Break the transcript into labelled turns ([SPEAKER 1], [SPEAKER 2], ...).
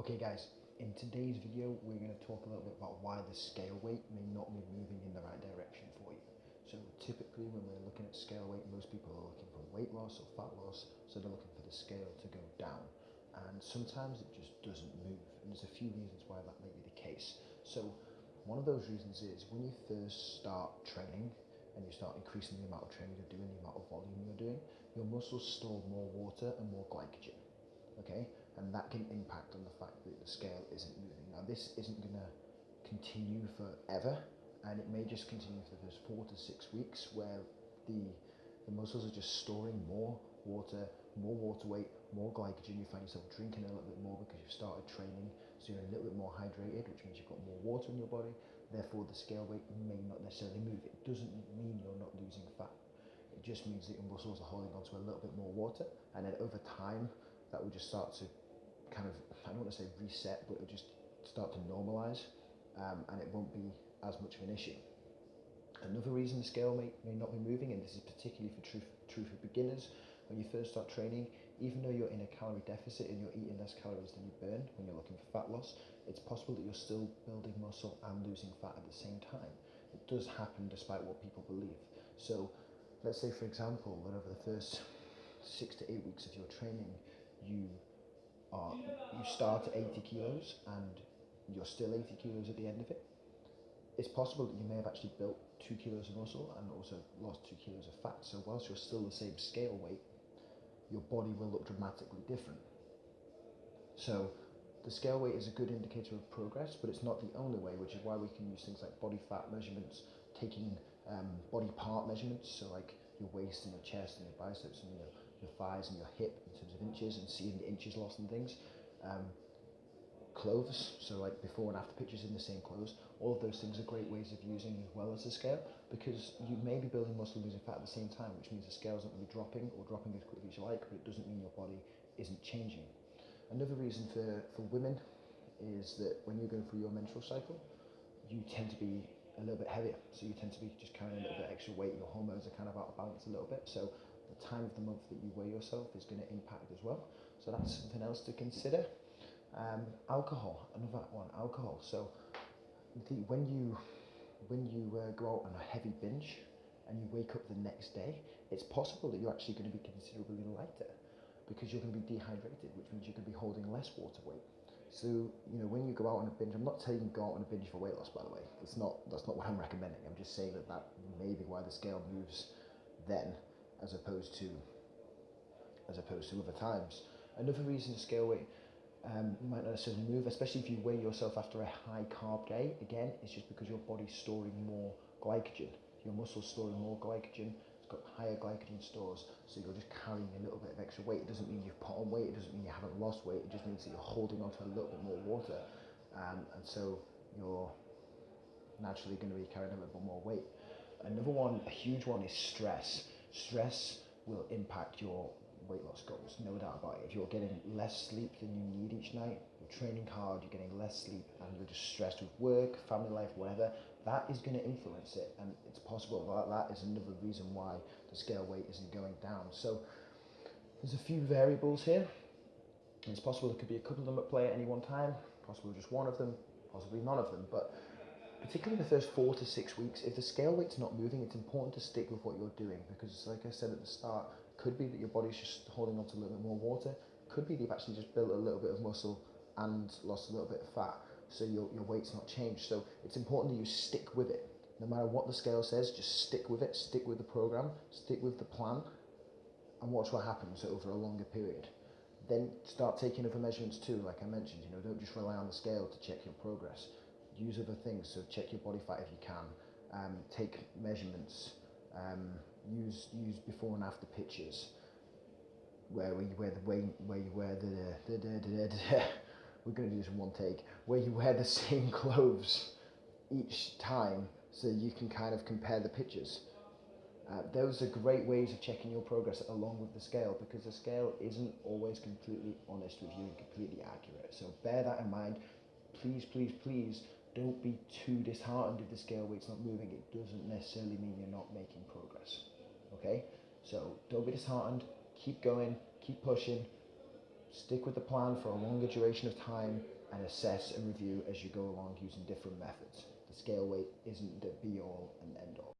[SPEAKER 1] Okay guys, in today's video we're going to talk a little bit about why the scale weight may not be moving in the right direction for you. So typically when we're looking at scale weight, most people are looking for weight loss or fat loss, so they're looking for the scale to go down. And sometimes it just doesn't move, and there's a few reasons why that may be the case. So one of those reasons is when you first start training and you start increasing the amount of training you're doing, the amount of volume you're doing, your muscles store more water and more glycogen. Okay, and that can impact on the fact that the scale isn't moving. Now this isn't going to continue forever, and it may just continue for those 4 to 6 weeks where the muscles are just storing more water weight, more glycogen. You find yourself drinking a little bit more because you've started training, so you're a little bit more hydrated, which means you've got more water in your body. Therefore the scale weight may not necessarily move. It doesn't mean you're not losing fat. It just means that your muscles are holding on to a little bit more water, and then over time that will just start to kind of, I don't want to say reset, but it'll just start to normalize, and it won't be as much of an issue. Another reason the scale may not be moving, and this is particularly true for beginners, when you first start training, even though you're in a calorie deficit and you're eating less calories than you burn when you're looking for fat loss, it's possible that you're still building muscle and losing fat at the same time. It does happen despite what people believe. So let's say, for example, that over the first 6 to 8 weeks of your training, you start at 80 kilos and you're still 80 kilos at the end of it. It's possible that you may have actually built 2 kilos of muscle and also lost 2 kilos of fat. So whilst you're still the same scale weight, your body will look dramatically different. So the scale weight is a good indicator of progress, but it's not the only way, which is why we can use things like body fat measurements, taking body part measurements, so like your waist and your chest and your biceps and your thighs and your hip in terms of inches, and seeing the inches lost and things. Clothes, so like before and after pictures in the same clothes, all of those things are great ways of using as well as the scale, because you may be building muscle and losing fat at the same time, which means the scale isn't going to be dropping or dropping as quickly as you like, but it doesn't mean your body isn't changing. Another reason for women is that when you're going through your menstrual cycle, you tend to be a little bit heavier, so you tend to be just carrying a little bit extra weight. Your hormones are kind of out of balance a little bit, so the time of the month that you weigh yourself is going to impact as well. So that's something else to consider. Alcohol, another one, alcohol. So when you go out on a heavy binge and you wake up the next day, it's possible that you're actually going to be considerably lighter because you're going to be dehydrated, which means you're going to be holding less water weight. So when you go out on a binge, I'm not telling you go out on a binge for weight loss, by the way. That's not what I'm recommending. I'm just saying that may be why the scale moves then as opposed to other times. Another reason the scale weight might not necessarily move, especially if you weigh yourself after a high carb day, again, it's just because your body's storing more glycogen. Your muscle's storing more glycogen, it's got higher glycogen stores, so you're just carrying a little bit of extra weight. It doesn't mean you've put on weight, it doesn't mean you haven't lost weight, it just means that you're holding on to a little bit more water, and so you're naturally going to be carrying a little bit more weight. Another one, a huge one, is stress. Stress will impact your weight loss goals, no doubt about it. If you're getting less sleep than you need each night, you're training hard, you're getting less sleep, and you're just stressed with work, family life, whatever, that is going to influence it, and it's possible that is another reason why the scale weight isn't going down. So there's a few variables here. It's possible there could be a couple of them at play at any one time, possibly just one of them, possibly none of them, but particularly the first 4 to 6 weeks, if the scale weight's not moving, it's important to stick with what you're doing, because like I said at the start, could be that your body's just holding on to a little bit more water, could be that you've actually just built a little bit of muscle and lost a little bit of fat, so your weight's not changed. So it's important that you stick with it. No matter what the scale says, just stick with it, stick with the program, stick with the plan, and watch what happens over a longer period. Then start taking other measurements too, like I mentioned, don't just rely on the scale to check your progress. Use other things, so check your body fat if you can, take measurements, use before and after pictures where you wear the we're going to do this in one take, where you wear the same clothes each time so you can kind of compare the pictures. Those are great ways of checking your progress along with the scale, because the scale isn't always completely honest with you and completely accurate. So bear that in mind. Please don't be too disheartened if the scale weight's not moving. It doesn't necessarily mean you're not making progress. Okay? So don't be disheartened. Keep going. Keep pushing. Stick with the plan for a longer duration of time and assess and review as you go along using different methods. The scale weight isn't the be all and end all.